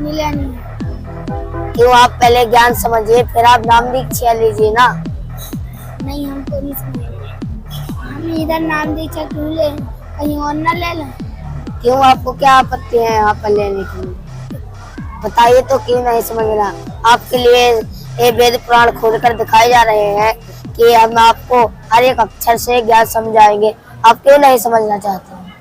नहीं लेनी। क्यों? आप पहले ज्ञान समझिए, फिर आप नाम दीक्षा लीजिए ना। नहीं, हमको नहीं समझेंगे। हम इधर नाम दीक्षा क्यों ले, कहीं और ना ले लें? क्यों? आपको क्या आपत्ति है यहाँ पर लेने के लिए? बताइए तो, क्यों नहीं समझ रहा? आपके लिए ये वेद पुराण खोलकर दिखाए जा रहे हैं कि हम आपको हर एक अक्षर से ज्ञान समझाएंगे। आप क्यों नहीं समझना चाहते हैं?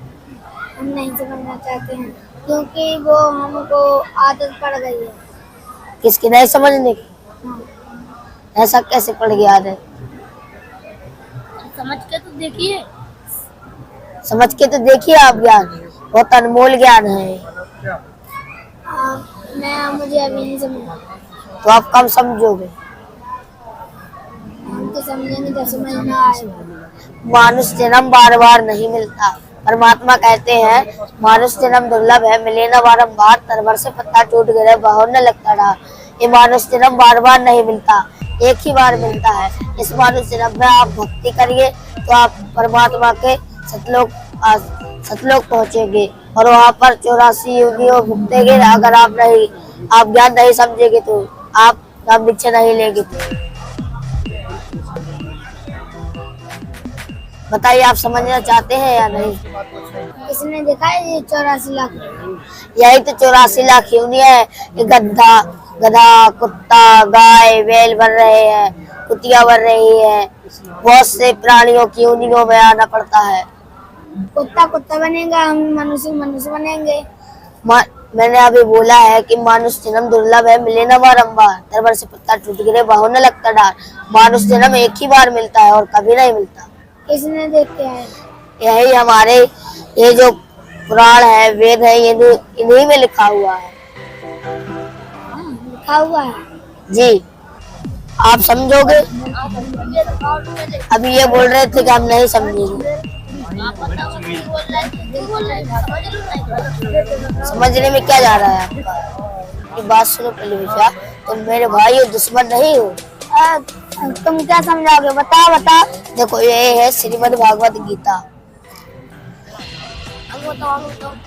हम नहीं समझना चाहते हैं क्योंकि वो हमको आदत पड़ गई है। किसकी? नहीं समझने की? हाँ। ऐसा कैसे पड़ गया आदत? समझ के तो देखिए। समझ के तो देखिए आप ज्ञान, बहुत अनमोल ज्ञान है। मुझे अभी नहीं समझ। तो आप कब समझोगे? हम तो समझेंगे जब समझना आएगा। मानुष जन्म बार बार नहीं मिलता। परमात्मा कहते हैं मानुष जन्म दुर्लभ है, मिले न बारंबार, तरवर से पत्ता टूट गया बहुर न लगता रहा। ये मानुष जन्म बार बार नहीं मिलता, एक ही बार मिलता है। इस मानुष जन्म में आप भक्ति करिए तो आप परमात्मा के सतलोक पहुँचेंगे और वहाँ पर 84 योनियों भुगतेंगे। अगर आप ज्ञान नहीं समझेंगे तो आप नाम दीक्षा नहीं लेंगे तो बताइए, आप समझना चाहते हैं या नहीं? किसने देखा है ये 84 लाख? यही तो 84 लाख योनियां है। ये गधा, कुत्ता, गाय, बैल बन रहे हैं, कुतिया बन रही है, बहुत से प्राणियों की योनियों में आना पड़ता है। कुत्ता बनेगा, हम मनुष्य बनेंगे। मैंने अभी बोला है कि मानुष जन्म दुर्लभ है, मिले न बारंबार, तरवर से पत्ता टूट गिरे बहु न लगता डार। मानुष जन्म एक ही बार मिलता है और कभी नहीं मिलता। किसने देख के आया? यही हमारे ये जो पुराण है, वेद है, ये इन्हीं में लिखा हुआ है। लिखा हुआ है जी। आप समझोगे? अभी ये बोल रहे थे कि हम नहीं समझेंगे। समझने में क्या जा रहा है आपका? ये बात सुनो पहले भैया, तुम मेरे भाई हो, दुश्मन नहीं हो। तुम क्या समझाओगे? बता। देखो, ये है श्रीमद् भागवत गीता।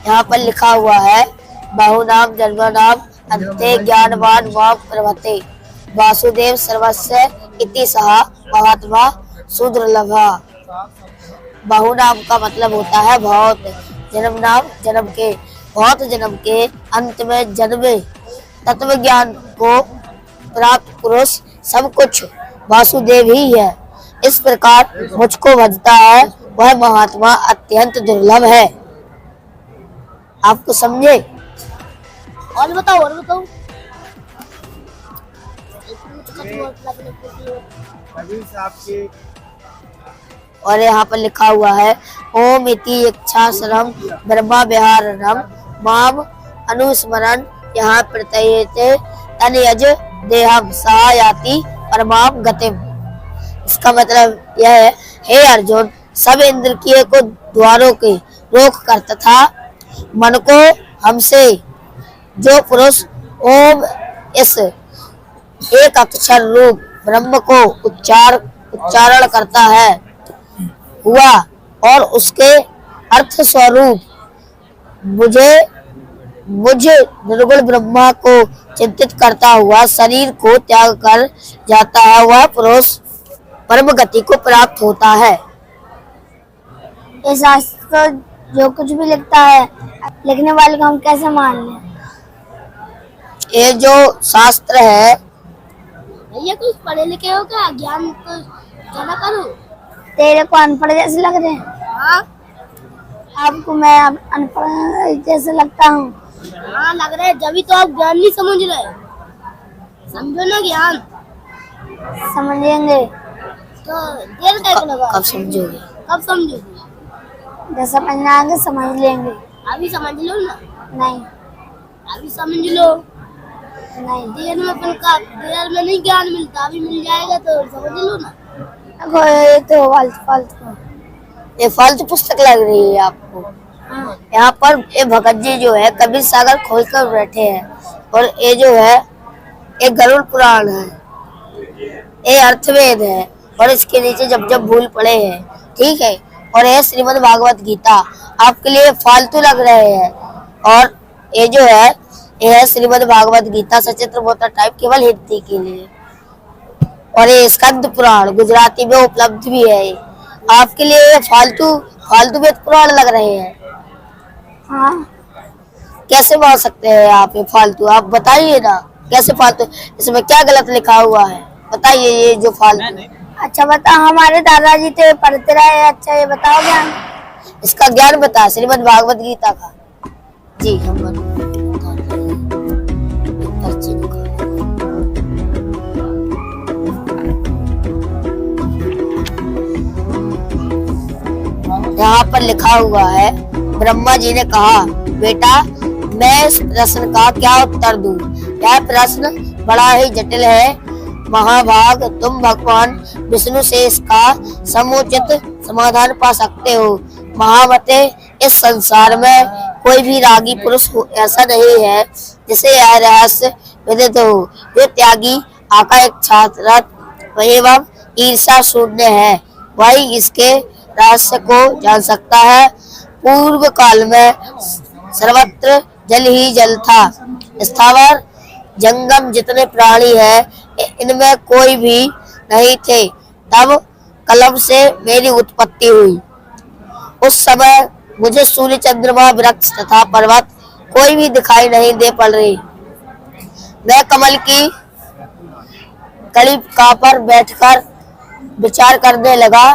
यहाँ पर लिखा हुआ है बहुनाम जन्मनाम अन्ते ज्ञानवान मां प्रभते वासुदेव सर्वस्य इति सहा महात्मा सुदुर्लभा। बहुनाम का मतलब होता है बहुत, जन्म नाम जन्म के, बहुत जन्म के अंत में जन्मे तत्व ज्ञान को प्राप्त पुरुष सब कुछ वासुदेव ही है। इस प्रकार मुझको भजता है वह महात्मा अत्यंत दुर्लभ है। आपको समझे? और बताओ। और यहाँ पर लिखा हुआ है ओम इति इच्छासरम ब्रह्मा विहारणम माम अनुस्मरण यहाँ प्रत्ययते तनयज देहम सहायाति परमाम गतिम। इसका मतलब यह है, हे अर्जुन, सब इंद्रियों को द्वारों के रोक कर तथा मन को हमसे जो पुरुष ओम इस एक अक्षर रूप ब्रह्म को उच्चारण करता है हुआ और उसके अर्थ स्वरूप मुझ निर्गुण ब्रह्मा को चिंतित करता हुआ शरीर को त्याग कर जाता है, वह पुरुष परम गति को प्राप्त होता है। ये शास्त्र जो कुछ भी लिखता है, लिखने वाले को हम कैसे मान लें? ये जो शास्त्र है, ये कुछ पढ़े लिखे हो क्या? ज्ञान तो ज्यादा करो। तेरे को अनपढ़ जैसे लग रहे हैं? हाँ। आपको मैं अनपढ़ जैसे लगता हूँ? हाँ, लग रहा है। जब तो आप ज्ञान नहीं समझ रहे। समझो ना ज्ञान। समझेंगे तो देर कैसे लगा? कब समझोगे? कब समझोगे? जब समझना आगे समझ लेंगे। अभी समझ लो ना। नहीं। अभी समझ लो। नहीं, देर में नहीं ज्ञान मिलता, अभी मिल जाएगा तो समझ लो ना। ये तो फालतू पुस्तक लग रही है आपको। हाँ। यहाँ पर ये भगत जी जो है कबीर सागर खोल कर बैठे हैं और ये जो है एक गरुड़ पुराण है, ये अर्थवेद है और इसके नीचे जब भूल पड़े हैं, ठीक है। और ये श्रीमद् भागवत गीता आपके लिए फालतू लग रहे हैं और ये जो है यह है श्रीमद् भागवत गीता सचित्र मोटर टाइप केवल हिंदी के लिए। और ये स्कंद पुराण गुजराती में उपलब्ध भी है। आपके लिए ये फालतू वेद पुराण लग रहे हैं। हाँ, कैसे मान सकते हैं आप ये फालतू? आप बताइए ना कैसे फालतू, इसमें क्या गलत लिखा हुआ है बताइए ये जो फालतू। अच्छा बता, हमारे दादाजी तो ये पढ़ते रहे। अच्छा ये बताओ ज्ञान, इसका ज्ञान बता श्रीमद् भागवत गीता का। जी हम पर्ची दिखाओ। यहाँ पर लिखा हुआ है, ब्रह्मा जी ने कहा बेटा मैं इस प्रश्न का क्या उत्तर दूं? यह प्रश्न बड़ा ही जटिल है महाभाग, तुम भगवान विष्णु से इसका समुचित समाधान पा सकते हो। महामते इस संसार में कोई भी रागी पुरुष ऐसा नहीं है जिसे यह रहस्य विदित हो। जो त्यागी आकांक्षा एवं ईर्षा शून्य है वही इसके रहस्य को जान सकता है। पूर्व काल में सर्वत्र जल ही जल था। स्थावर जंगम जितने प्राणी हैं इनमें कोई भी नहीं थे। तब कलम से मेरी उत्पत्ति हुई। उस समय मुझे सूर्य चंद्रमा वृक्ष तथा पर्वत कोई भी दिखाई नहीं दे पड़ रही। मैं कमल की कली का पर बैठकर विचार करने लगा,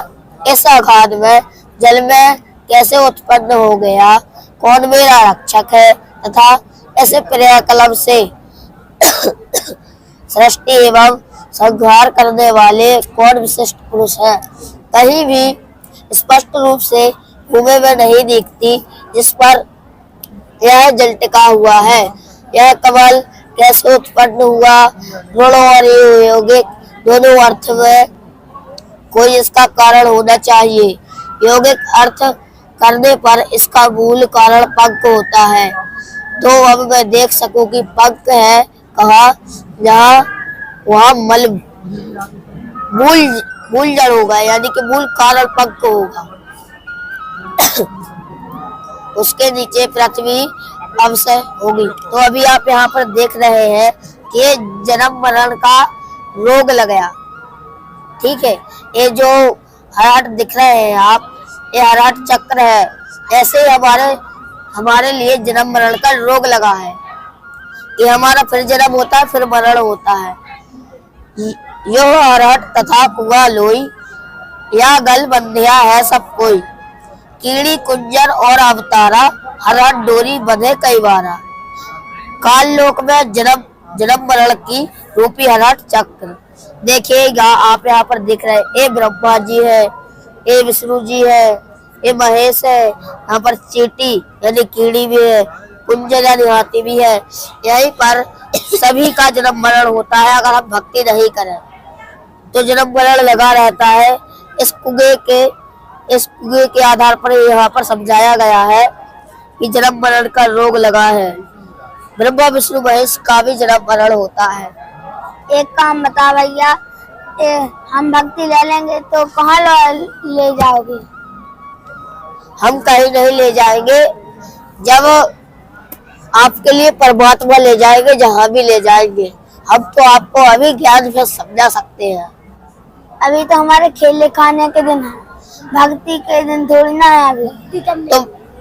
इस अगाध में जल में कैसे उत्पन्न हो गया, कौन मेरा रक्षक है तथा ऐसे प्रिय कलम से सृष्टि एवं संहार करने वाले कौन विशिष्ट पुरुष है। कहीं भी स्पष्ट रूप से भूमि में नहीं दिखती जिस पर यह जल टिका हुआ है। यह कमल कैसे उत्पन्न हुआ, ऋण और यौगिक दोनों अर्थ में कोई इसका कारण होना चाहिए। यौगिक अर्थ करने पर इसका मूल कारण पंख होता है। तो अब मैं देख सकूं कि पंख है कहाँ, जहाँ वहाँ मल मूल जड़ होगा, यानी कि मूल कारण पंख होगा। उसके नीचे पृथ्वी अवश्य होगी। तो अभी आप यहाँ पर देख रहे हैं कि जन्म मरण का रोग लग गया। ठीक है, ये जो हराट दिख रहे हैं आप, ये हराट चक्र है। ऐसे ही हमारे लिए जन्म मरण का रोग लगा है। ये हमारा फिर जन्म होता है फिर मरण होता है। यह हराट तथा कुआ लोई या गल बंधिया है सब कोई। कीड़ी कुंजर और अवतारा हराट डोरी बंधे कई बारा। काल लोक में जन्म मरण की रूपी हराट चक्र देखिएगा आप यहाँ पर दिख रहे हैं। ये ब्रह्मा जी है, ये विष्णु जी है, ये महेश है। यहाँ पर चींटी यानी कीड़ी भी है, कुंजर यानी हाथी भी है। यहीं पर सभी का जन्म मरण होता है। अगर हम भक्ति नहीं करें तो जन्म मरण लगा रहता है। इस कुएं के आधार पर यहाँ पर समझाया गया है कि जन्म मरण का रोग लगा है। ब्रह्मा विष्णु महेश का भी जन्म मरण होता है। एक काम बता भैया, हम भक्ति ले लेंगे तो कहाँ ले जाओगे? हम कहीं नहीं ले जाएंगे, जब आपके लिए परमात्मा ले जाएंगे, जहाँ भी ले जाएंगे। हम तो आपको अभी ज्ञान से समझा सकते हैं। अभी तो हमारे खेलने खाने के दिन है, भक्ति के दिन थोड़ी ना है। अभी तो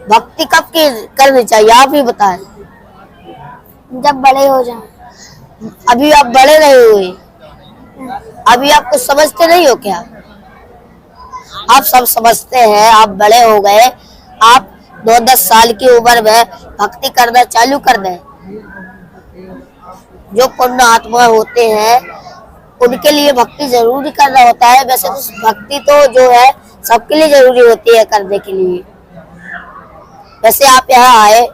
भक्ति कब की करनी चाहिए आप ही बताएं। जब बड़े हो जाए। अभी आप बड़े नहीं हुए, अभी आप कुछ समझते नहीं हो क्या? आप सब समझते हैं, आप बड़े हो गए। आप 9-10 साल की उम्र में भक्ति करना चालू कर दें। जो पुण्य आत्मा होते हैं उनके लिए भक्ति जरूरी करना होता है। वैसे तो भक्ति तो जो है सबके लिए जरूरी होती है करने के लिए। वैसे आप यहाँ आए,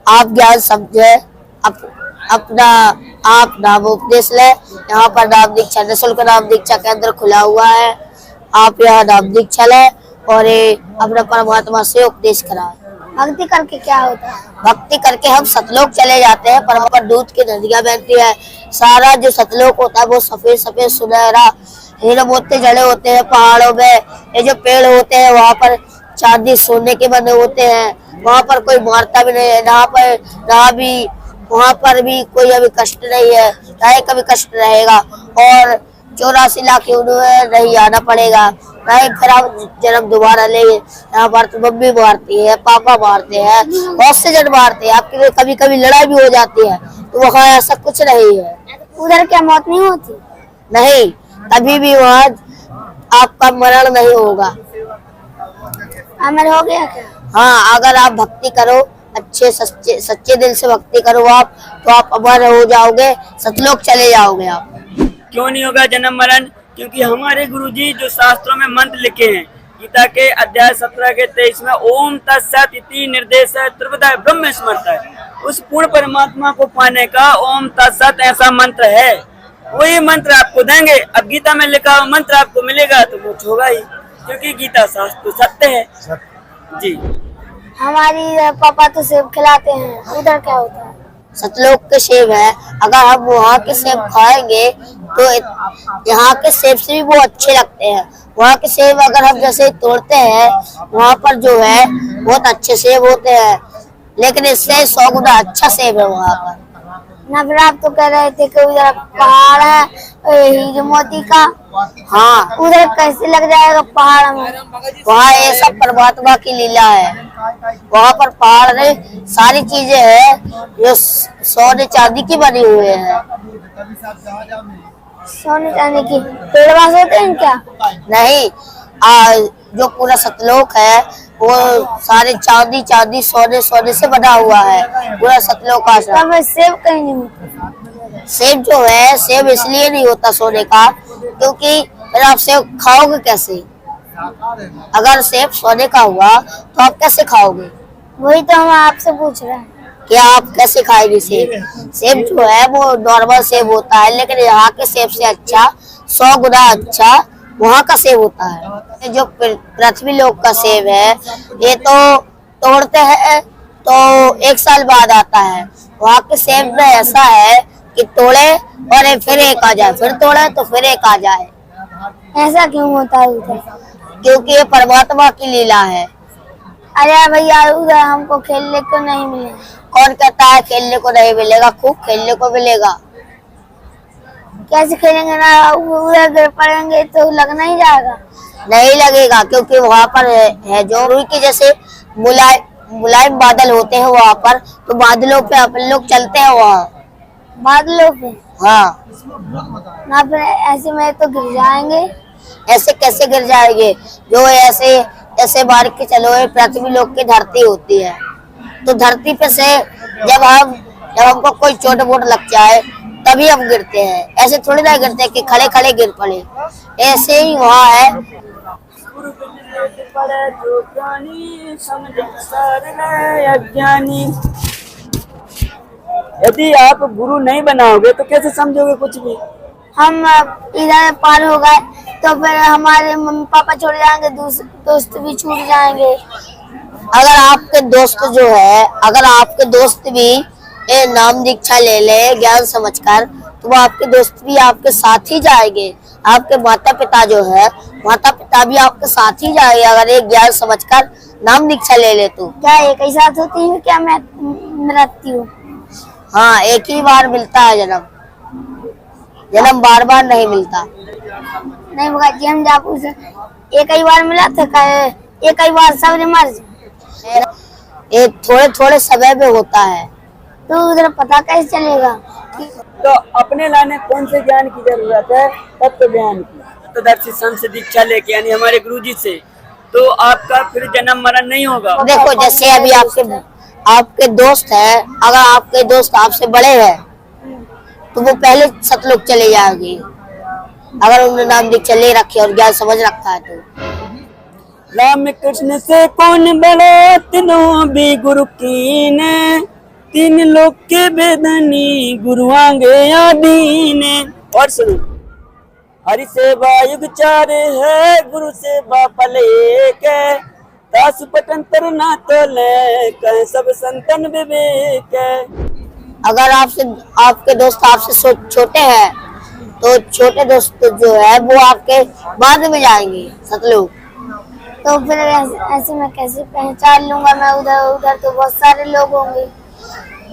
आप ज्ञान समझे, अपना आप नाम उपदेश ले। यहाँ पर नाम दीक्षा निःशुल्क नाम दीक्षा केंद्र खुला हुआ है। आप यहाँ नाम दीक्षा ले और अपना परमात्मा से उपदेश कराए। भक्ति करके क्या होता है? भक्ति करके हम सतलोक चले जाते हैं। पर पर दूध की नदियां बहती है। सारा जो सतलोक होता है वो सफेद सफेद सुनहरा हीरे मोती जड़े होते हैं पहाड़ों में। ये जो पेड़ होते हैं वहाँ पर चांदी सोने के बने होते हैं। वहाँ पर कोई मारता भी नहीं है, ना भी वहाँ पर भी कोई अभी कष्ट नहीं है, चाहे कभी कष्ट रहेगा। और 84 लाख उन्हें नहीं आना पड़ेगा, नहीं फिर आप जन्म दोबारा ले। यहाँ पर तो मम्मी मारती है, पापा मारते हैं, बहुत से जन मारते हैं, आपकी कभी कभी लड़ाई भी हो जाती है। तो वहाँ ऐसा कुछ नहीं है। उधर क्या मौत नहीं होती? नहीं, कभी भी वहाँ आपका मरण नहीं होगा। अमर हो गया क्या? हाँ, अगर आप भक्ति करो, अच्छे सच्चे दिल से भक्ति करो आप, तो आप अमर हो जाओगे, सतलोक चले जाओगे आप। क्यों नहीं होगा जन्म मरण? क्योंकि हमारे गुरुजी जो शास्त्रों में मंत्र लिखे हैं, गीता के अध्याय 17 के 23 में ओम तत्सत इति निर्देश त्रिविधा ब्रह्म स्मृता है, उस पूर्ण परमात्मा को पाने का ओम तत्सत ऐसा मंत्र है। वही मंत्र आपको देंगे। अब गीता में लिखा हुआ मंत्र आपको मिलेगा तो मोक्ष होगा ही, क्योंकि गीता शास्त्र सत्य है जी। हमारी पापा तो सेब खिलाते हैं, उधर क्या होता है? सतलोक के सेब है, अगर हम वहाँ के सेब खाएंगे तो यहाँ के सेब से भी वो अच्छे लगते हैं। वहाँ के सेब अगर हम जैसे तोड़ते हैं, वहाँ पर जो है बहुत अच्छे सेब होते हैं, लेकिन इससे 100 गुना अच्छा सेब है वहाँ पर। ना फिर आप तो कह रहे थे कि उधर पहाड़ है हीरे मोती का। हाँ, उधर कैसे लग जाएगा पहाड़ में? वहाँ ये सब परमात्मा की लीला है। वहाँ पर पहाड़ में सारी चीजें हैं जो सोने चांदी की बनी हुई है। सोने चांदी की पेड़ वास होते हैं क्या? नहीं, जो पूरा सतलोक है वो सारे चांदी सोने से बना हुआ है, पूरा सतलोक आश्रम। तब सेब कहीं नहीं होता। सेब जो है, सेब इसलिए नहीं होता सोने का, क्योंकि फिर आप सेब खाओगे कैसे? अगर सेब सोने का हुआ तो आप कैसे खाओगे? वही तो हम आपसे पूछ रहे हैं कि आप कैसे खाएंगे सेब? सेब जो है वो नॉर्मल सेब होता है, लेकिन यहाँ के सेब से अच्छा 100 गुना अच्छा वहाँ का सेब होता है। जो पृथ्वी लोक का सेब है, ये तो तोड़ते हैं तो 1 साल बाद आता है। वहाँ के सेब में ऐसा है कि तोड़े और फिर एक आ जाए, फिर तोड़े तो फिर एक आ जाए। ऐसा क्यों होता है उधर? क्योंकि ये परमात्मा की लीला है। अरे भैया उधर हमको खेलने को नहीं मिले। कौन कहता है खेलने को नहीं मिलेगा? खूब खेलने को मिलेगा। कैसे खेलेंगे? ना उधर गिर पड़ेंगे तो लगना ही जाएगा। नहीं लगेगा, क्योंकि वहाँ पर है जो रुई के जैसे मुलायम बादल होते हैं वहाँ पर, तो बादलों पे अपन लोग चलते हैं वहाँ। बादलों पे? हाँ। ना फिर ऐसे में तो गिर जाएंगे। ऐसे कैसे गिर जाएंगे? जो ऐसे मार के चलो, पृथ्वी लोक की धरती होती है, तो धरती पे से जब हमको कोई चोट वोट लग जाए तभी हम गिरते हैं। ऐसे थोड़ी ना गिरते कि खड़े खड़े गिर पड़े। ऐसे ही वहाँ है। यदि आप गुरु नहीं बनाओगे तो कैसे समझोगे कुछ भी? हम इधर पार हो गए तो फिर हमारे मम्मी पापा छोड़ जाएंगे, दोस्त भी छूट जाएंगे। अगर आपके दोस्त भी नाम दीक्षा ले ले ज्ञान समझकर, तो वो आपके दोस्त भी आपके साथ ही जाएंगे। आपके माता पिता भी आपके साथ ही जाएंगे, अगर एक ज्ञान समझकर नाम दीक्षा ले ले तो। क्या एक ही साथ होती है क्या? मैं मृत्यु? हाँ, एक ही बार मिलता है जन्म बार बार नहीं मिलता। नहीं होगा जी, हम जापू से एक ही बार मिला था, एक ही बार सब मर जाए। ये थोड़े थोड़े समय में होता है। तो उधर पता कैसे चलेगा? तो अपने लाने कौन से ज्ञान की जरूरत है? तत्व ज्ञान की। तत्वदर्शी संत से दीक्षा लेके यानी हमारे गुरुजी से, तो आपका फिर जन्म मरण नहीं होगा। देखो, जैसे अभी आपके दोस्त है, अगर आपके दोस्त आपसे बड़े हैं तो वो पहले सतलोक चले जाएंगे, अगर उन्होंने नाम दीक्षा ले रखी और ज्ञान समझ रखा है तो। राम कृष्ण से कौन बड़े तीनों भी गुरु कीने, 3 लोक के बेदनी गुरु आगे आदीने। और सुनो, हरि सेवा युग 4 है, गुरु सेवा फल एक है, दास पटंतर ना तोले कह सब संतन विवेक है। अगर आपके दोस्त आपसे छोटे हैं तो छोटे दोस्त जो है वो आपके बाद में जाएंगे सतलोक। तो फिर ऐसे में कैसे पहचान लूंगा मैं? उधर तो बहुत सारे लोग होंगे।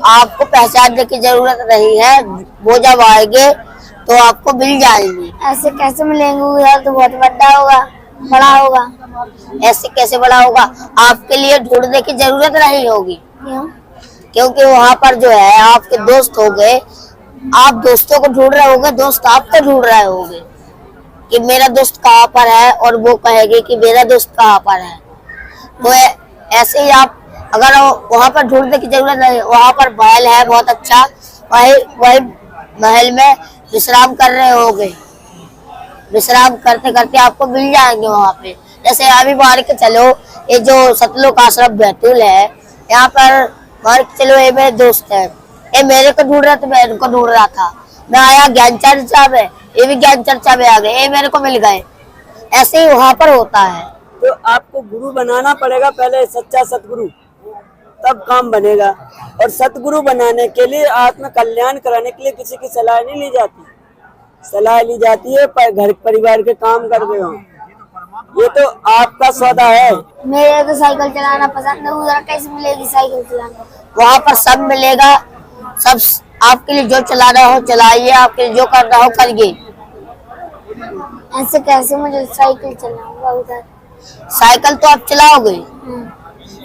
आपको पहचानने की जरूरत नहीं है, वो जब आएंगे तो आपको मिल जाएंगे। ऐसे कैसे मिलेंगे? उधर तो बहुत बड़ा होगा। ऐसे कैसे बड़ा होगा? आपके लिए ढूंढने की जरूरत नहीं होगी। क्यों? क्योंकि वहाँ पर जो है आपके दोस्त होंगे, आप दोस्तों को ढूंढ रहे होंगे, दोस्त आपको ढूंढ रहे होंगे कि मेरा दोस्त कहाँ पर है, और वो कहेंगे कि मेरा दोस्त कहाँ पर है। तो ऐसे ही आप अगर वहाँ पर ढूंढने की जरूरत नहीं, वहाँ पर महल है बहुत अच्छा, वही महल में विश्राम कर रहे होंगे, विश्राम करते करते आपको मिल जाएंगे वहाँ पे। जैसे अभी मान के चलो ये जो सतलोक आश्रम बैतूल है, यहाँ पर मान के चलो ये मेरे दोस्त है, ये मेरे को ढूंढ रहा था, मैं इनको ढूंढ रहा था, मैं आया ज्ञान चर्चा में, ये भी ज्ञान चर्चा में आ गए, ये मेरे को मिल गए। ऐसे ही वहाँ पर होता है। तो आपको गुरु बनाना पड़ेगा पहले, सच्चा सतगुरु, तब काम बनेगा। और सतगुरु बनाने के लिए, आत्म कल्याण कराने के लिए किसी की सलाह नहीं ली जाती, सलाह ली जाती है पर घर परिवार के काम कर रहे हो, ये तो आपका सौदा है। मेरे तो साइकिल चलाना पसंद है, उधर कैसे मिलेगी साइकिल चलाना? वहाँ पर सब मिलेगा, सब आपके लिए जो चलाना हो चलाइए, आपके लिए जो करना हो करिए। ऐसे कैसे मुझे साइकिल चलाऊंगा उधर? साइकिल तो आप चलाओगे,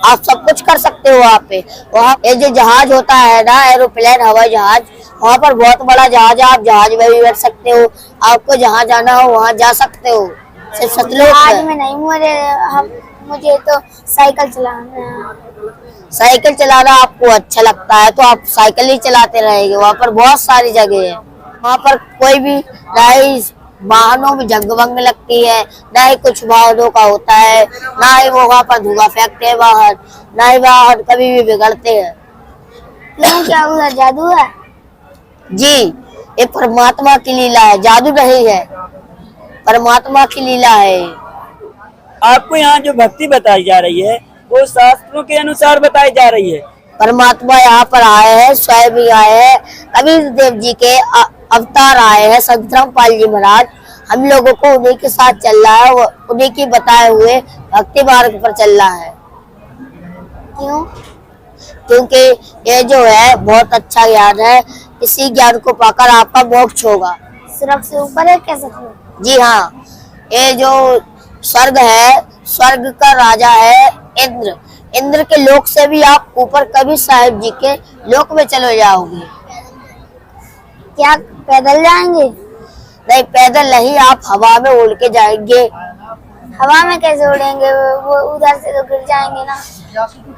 आप सब कुछ कर सकते हो वहाँ पे। वहाँ ये जो जहाज होता है ना, एरोप्लेन, हवाई जहाज, वहाँ पर बहुत बड़ा जहाज है, आप जहाज में भी बैठ सकते हो, आपको जहाँ जाना हो वहाँ जा सकते हो। सिर्फ सतलोक जहाज में नहीं, मुझे तो साइकिल चलाना है। साइकिल चलाना आपको अच्छा लगता है तो आप साइकिल ही चलाते रहेंगे। वहाँ पर बहुत सारी जगह है, वहाँ पर कोई भी नहीं वाहनों में जंग वंग लगती है, ना ही कुछ वाहनों का होता है, ना ही वो वहाँ पर धुआं फेंकते हैं वाहन, ना ही वाहन कभी भी बिगड़ते हैं। क्यों, क्या उधर जादू है? जी, ये परमात्मा की लीला है, जादू नहीं है, परमात्मा की लीला है। आपको यहाँ जो भक्ति बताई जा रही है वो शास्त्रों के अनुसार बताई जा रही है। परमात्मा यहाँ पर आए हैं, स्वयं ही आए हैं, कबीर देव जी के अवतार आए हैं, संत रामपाल जी महाराज, हम लोगों को उन्हीं के साथ चल रहा है, उन्हीं की बताए हुए भक्ति मार्ग पर चल रहा है। क्यों? क्योंकि ये जो है बहुत अच्छा ज्ञान है, इसी ज्ञान को पाकर आपका मोक्ष होगा। स्वर्ग से ऊपर है क्या सच? जी हाँ, ये जो स्वर्ग है, स्वर्ग का राजा है इंद्र, इंद्र के लोक से भी आप ऊपर कभी साहिब जी के लोक में चले जाओगे। क्या पैदल जाएंगे? नहीं, पैदल नहीं, आप हवा में उड़ के जाएंगे। हवा में कैसे उड़ेंगे? वो उधर से तो गिर जाएंगे ना।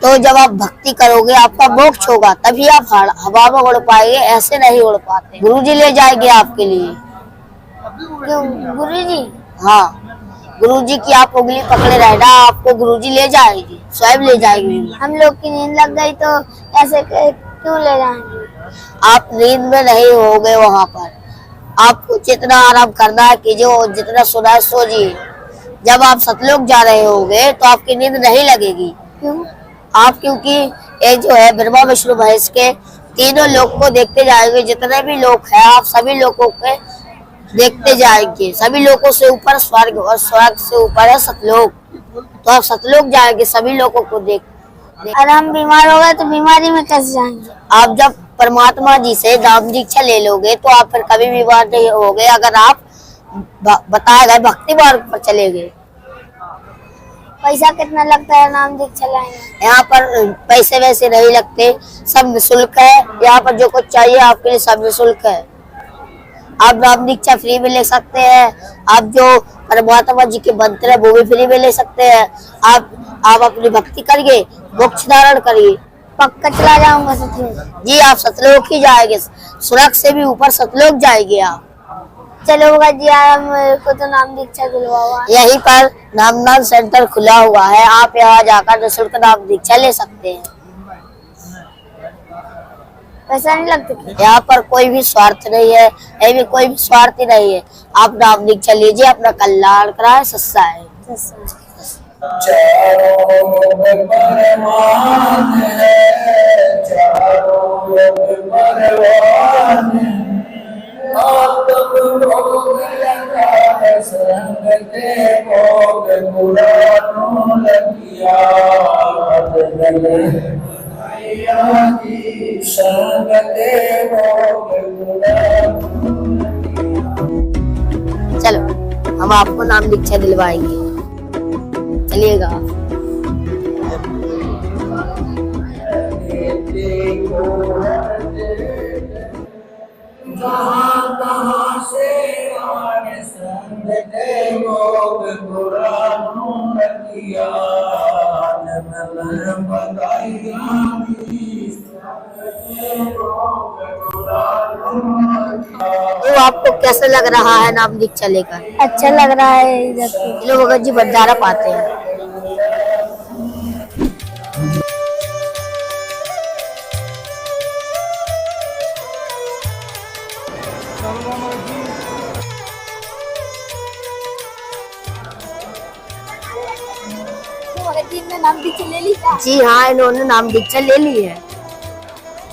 तो जब आप भक्ति करोगे आपका मोक्ष होगा, तभी आप हवा में उड़ पाएंगे, ऐसे नहीं उड़ पाते। गुरुजी ले जाएंगे आपके लिए। क्यों गुरुजी? हाँ, गुरुजी की आप उंगली पकड़े रहना, आपको गुरुजी ले जाएगी, स्वयं ले जाएगी। हम लोग की नींद लग गई तो ऐसे क्यों ले जाएंगे? आप नींद में नहीं होगे, वहाँ पर आपको जितना आराम करना है कीजिए, और जितना सोना है सोजिए। जब आप सतलोक जा रहे होगे तो आपकी नींद नहीं लगेगी। क्यों? आप क्योंकि ये जो है ब्रह्मा विष्णु महेश के तीनों लोक को देखते जाएंगे, जितने भी लोक है आप सभी लोगों के देखते जाएंगे। सभी लोगों से ऊपर स्वर्ग, और स्वर्ग से ऊपर है सतलोक, तो आप सतलोक जाएंगे सभी लोगों को देख। अगर हम बीमार हो गए तो बीमारी में कैसे जाएंगे? आप जब परमात्मा जी से नाम दीक्षा ले लोगे तो आप फिर कभी बीमार नहीं होगे, अगर आप बताए गए भक्ति मार्ग पर चले गए। पैसा कितना लगता है नाम दीक्षा लाएंगे? यहाँ पर पैसे वैसे नहीं लगते, सब निःशुल्क है। यहाँ पर जो कुछ चाहिए आपके लिए सब निःशुल्क है। आप नाम दीक्षा फ्री में ले सकते हैं, आप जो परमात्मा जी के मंत्र है वो भी फ्री में ले सकते हैं। आप अपनी भक्ति करिए, मोक्ष धारण करिए। पक्का चला जाऊंगा सतलोक। जी, आप सतलोक ही जाएंगे, स्वर्ग से भी ऊपर सतलोक जाएंगे आप। चलो जी, मेरे को तो नाम दीक्षा दिलवाओ। यहीं पर नामदान सेंटर खुला हुआ है, आप यहाँ जाकर निःशुल्क नाम दीक्षा ले सकते हैं। पैसा नहीं लगता? यहाँ पर कोई भी स्वार्थ नहीं है, भी कोई भी स्वार्थ ही नहीं है। आप नाम दीक्षा लीजिए, अपना कल्याण कराए, सस्ता है। चलो हम आपको नाम दीक्षा दिलवाएंगे, चलिएगा। तो आपको कैसा लग रहा है नाम दीक्षा लेकर? अच्छा लग रहा है। इधर से ये लोग भगत जी भंडारा पाते हैं। भगत जी ने नाम दीक्षा ले ली क्या? जी हाँ, इन्होंने नाम दीक्षा ले ली है।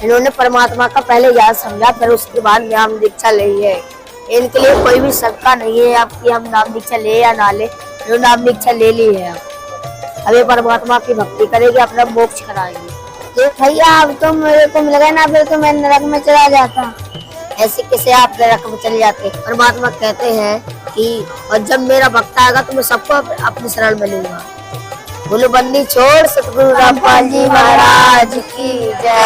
इन्होंने परमात्मा का पहले याद समझा, फिर उसके बाद नाम दीक्षा ली है। इनके लिए कोई भी शंका नहीं है अब कि हम नाम दीक्षा ले या ना ले, इन्होंने नाम दीक्षा ले ली है। अब ये परमात्मा की भक्ति करेगी, अपना मोक्ष कराएंगे। भैया अब तो मेरे को मिल गया ना, फिर तो मैं नरक में चला जाता। ऐसे कैसे आप नरक में चले जाते? परमात्मा कहते हैं कि और जब मेरा भक्त आएगा तो मैं सबको अपनी शरण में लूंगा। बोलो बंदी छोड़ सतगुरु रामपाल जी महाराज की जय।